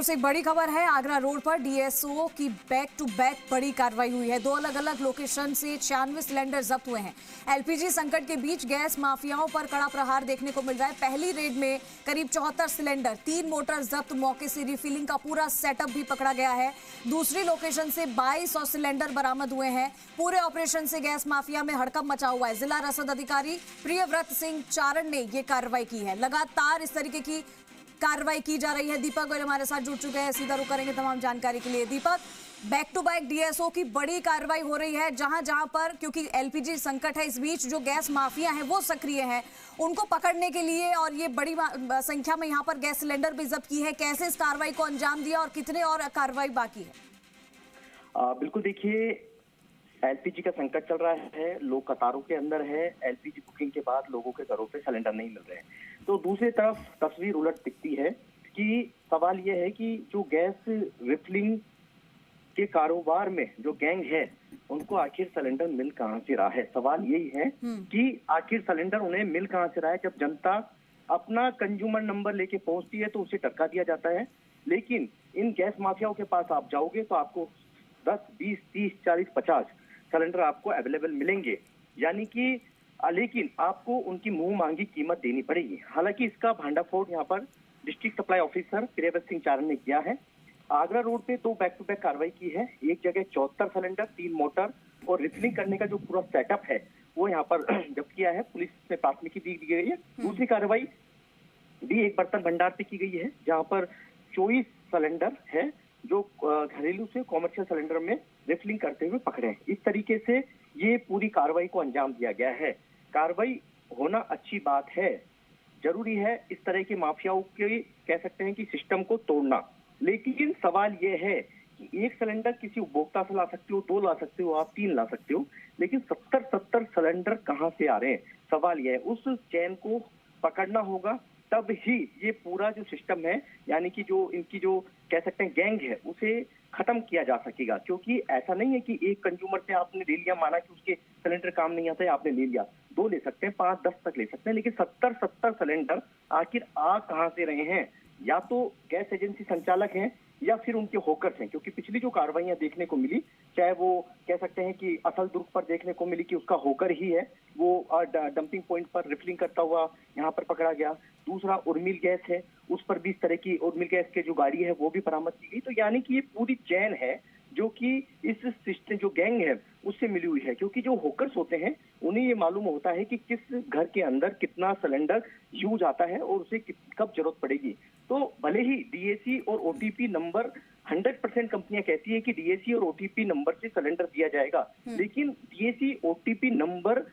से एक बड़ी खबर है। आगरा रोड पर डीएसओ की बैक टू बैक बड़ी कार्रवाई हुई है। दो अलग अलग लोकेशन से 96 सिलेंडर जब्त हुए हैं। एलपीजी संकट के बीच गैस माफियाओं पर कड़ा प्रहार देखने को मिल रहा है। पहली रेड में करीब 74 सिलेंडर, 3 मोटर जब्त, मौके से रिफिलिंग का पूरा सेटअप भी पकड़ा गया है। दूसरी लोकेशन से 2200 सिलेंडर बरामद हुए हैं। पूरे ऑपरेशन से गैस माफिया में हड़कंप मचा हुआ है। जिला रसद अधिकारी प्रियव्रत सिंह चारण ने ये कार्रवाई की है। लगातार इस तरीके की कार्रवाई की जा रही है। दीपक गोयल हमारे साथ जुड़ चुके हैं, सीधा रुक करेंगे तमाम जानकारी के लिए। दीपक, बैक टू बैक डीएसओ की बड़ी कार्रवाई हो रही है। जहां जहां पर, क्योंकि एलपीजी संकट है, इस बीच जो गैस माफिया हैं वो सक्रिय हैं, उनको पकड़ने के लिए और ये बड़ी संख्या में यहां पर गैस सिलेंडर भी जब्त की है। कैसे इस कार्रवाई को अंजाम दिया और कितने और कार्रवाई बाकी है? बिल्कुल, देखिए, एलपीजी का संकट चल रहा है, लोग कतारों के अंदर है। एलपीजी बुकिंग के बाद लोगों के घरों पे सिलेंडर नहीं मिल रहे हैं। तो दूसरी तरफ तस्वीर उलट दिखती है कि सवाल यह है कि जो गैस रिफिलिंग के कारोबार में जो गैंग है, उनको आखिर सिलेंडर मिल कहां से रहा है। सवाल यही है कि आखिर सिलेंडर उन्हें मिल कहां से रहा है। जब जनता अपना कंज्यूमर नंबर लेके पहुंचती है तो उसे टक्का दिया जाता है, लेकिन इन गैस माफियाओं के पास आप जाओगे तो आपको 10, 20, 30, 40, 50 सिलेंडर आपको अवेलेबल मिलेंगे, यानी कि लेकिन आपको उनकी मुंह मांगी कीमत देनी पड़ेगी। हालांकि इसका भांडाफोड़ यहाँ पर district supply officer Priyavrat Singh Charan ने किया है। आगरा रोड पे 2 बैक टू बैक कार्रवाई की है। एक जगह 74 सिलेंडर, 3 मोटर और रिफिलिंग करने का जो पूरा सेटअप है वो यहाँ पर जब्त किया है। पुलिस में प्राथमिकी दी गई है। दूसरी कार्रवाई भी एक बर्तन भंडार पे की गई है, जहाँ पर 24 सिलेंडर है जो घरेलू से कॉमर्शियल सिलेंडर में रिफिलिंग करते हुए पकड़े हैं। इस तरीके से ये पूरी कार्रवाई को अंजाम दिया गया है। कार्रवाई होना अच्छी बात है, जरूरी है इस तरह के माफियाओं के, कह सकते हैं कि सिस्टम को तोड़ना। लेकिन सवाल ये है कि एक सिलेंडर किसी उपभोक्ता से ला सकते हो, 2 ला सकते हो, आप 3 ला सकते हो, लेकिन 70 सिलेंडर कहाँ से आ रहे हैं? सवाल यह है। उस चैन को पकड़ना होगा, तब ही ये पूरा जो सिस्टम है, यानी कि जो इनकी जो कह सकते हैं गैंग है, उसे खत्म किया जा सकेगा। क्योंकि ऐसा नहीं है कि एक कंज्यूमर से आपने ले लिया, माना कि उसके सिलेंडर काम नहीं आता है, आपने ले लिया, 2 ले सकते हैं, 5, 10 तक ले सकते हैं, लेकिन 70 सिलेंडर आखिर आ कहां से रहे हैं? या तो गैस एजेंसी संचालक हैं या फिर उनके होकर्स हैं। क्योंकि पिछली जो कार्रवाइयां देखने को मिली, चाहे वो कह सकते हैं कि असल दुर्ग पर देखने को मिली कि उसका होकर ही है, वो डंपिंग पॉइंट पर रिफिलिंग करता हुआ यहाँ पर पकड़ा गया। दूसरा उर्मिल गैस है, उस पर भी इस तरह की उर्मिल गैस की जो गाड़ी है वो भी बरामद की गई। तो यानी कि ये पूरी चैन है जो कि इस सिस्टम जो गैंग है उससे मिली हुई है। क्योंकि जो होकर्स होते हैं उन्हें ये मालूम होता है कि किस घर के अंदर कितना सिलेंडर यूज आता है और उसे कब जरूरत पड़ेगी। तो भले ही डीएसी और ओटीपी नंबर 100% कंपनियां कहती है कि डीएसी और ओटीपी नंबर से सिलेंडर दिया जाएगा, लेकिन डीएसी ओटीपी नंबर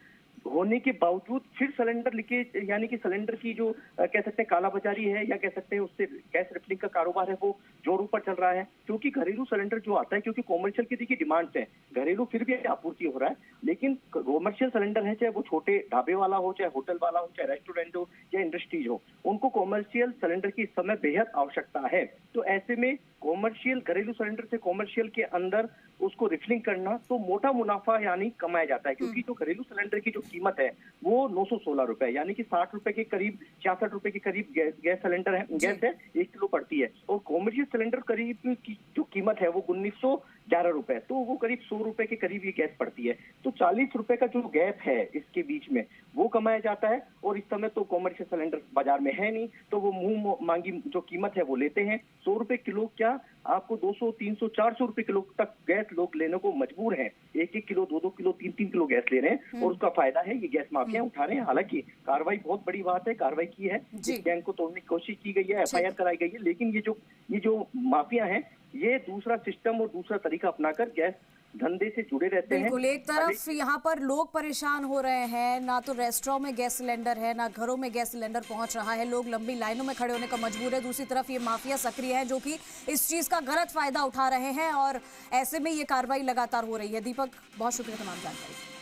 होने के बावजूद फिर सिलेंडर लिखे, यानी कि सिलेंडर की जो कह सकते हैं कालाबाजारी है, या कह सकते हैं उससे गैस रिफिलिंग का कारोबार है, वो जोरों पर चल रहा है। क्योंकि घरेलू सिलेंडर जो आता है, क्योंकि कॉमर्शियल की देखिए डिमांड है, घरेलू फिर भी आपूर्ति हो रहा है, लेकिन कॉमर्शियल सिलेंडर है, चाहे वो छोटे ढाबे वाला हो, चाहे होटल वाला हो, चाहे रेस्टोरेंट हो, या इंडस्ट्रीज हो, उनको कॉमर्शियल सिलेंडर की इस समय बेहद आवश्यकता है। तो ऐसे में कॉमर्शियल, घरेलू सिलेंडर से कॉमर्शियल के अंदर उसको रिफिलिंग करना, तो मोटा मुनाफा यानी कमाया जाता है। क्योंकि जो घरेलू सिलेंडर की जो कीमत है वो 916 रुपए, यानी कि 60 रुपए के करीब, 66 रुपए के करीब गैस सिलेंडर है, गैस है 1 किलो पड़ती है। और कॉमर्शियल सिलेंडर करीब की जो कीमत है वो 1911 रुपए, तो वो करीब 100 रुपए के करीब ये गैस पड़ती है। तो 40 रुपए का जो गैप है इसके बीच में वो कमाया जाता है। और इस समय तो कॉमर्शियल सिलेंडर बाजार में है नहीं, तो वो मुंह मांगी जो कीमत है वो लेते हैं। 100 रुपए किलो क्या, आपको 200, 300, 400 रुपए किलो तक गैस लोग लेने को मजबूर हैं। 1-1 किलो, 2-2 किलो, 3-3 किलो गैस ले रहे हैं, और उसका फायदा है ये गैस माफिया उठा रहे हैं। हालांकि कार्रवाई बहुत बड़ी बात है, कार्रवाई की है, इस गैंग को तोड़ने की कोशिश की गई है, एफआईआर कराई गई है, लेकिन ये जो माफिया है, ये दूसरा सिस्टम और दूसरा तरीका अपनाकर गैस धंधे से जुड़े रहते हैं। बिल्कुल, एक तरफ यहाँ पर लोग परेशान हो रहे हैं, ना तो रेस्टोरेंट में गैस सिलेंडर है, ना घरों में गैस सिलेंडर पहुंच रहा है, लोग लंबी लाइनों में खड़े होने का मजबूर है। दूसरी तरफ ये माफिया सक्रिय है जो कि इस चीज का गलत फायदा उठा रहे हैं, और ऐसे में ये कार्रवाई लगातार हो रही है। दीपक, बहुत शुक्रिया तमाम जानकारी।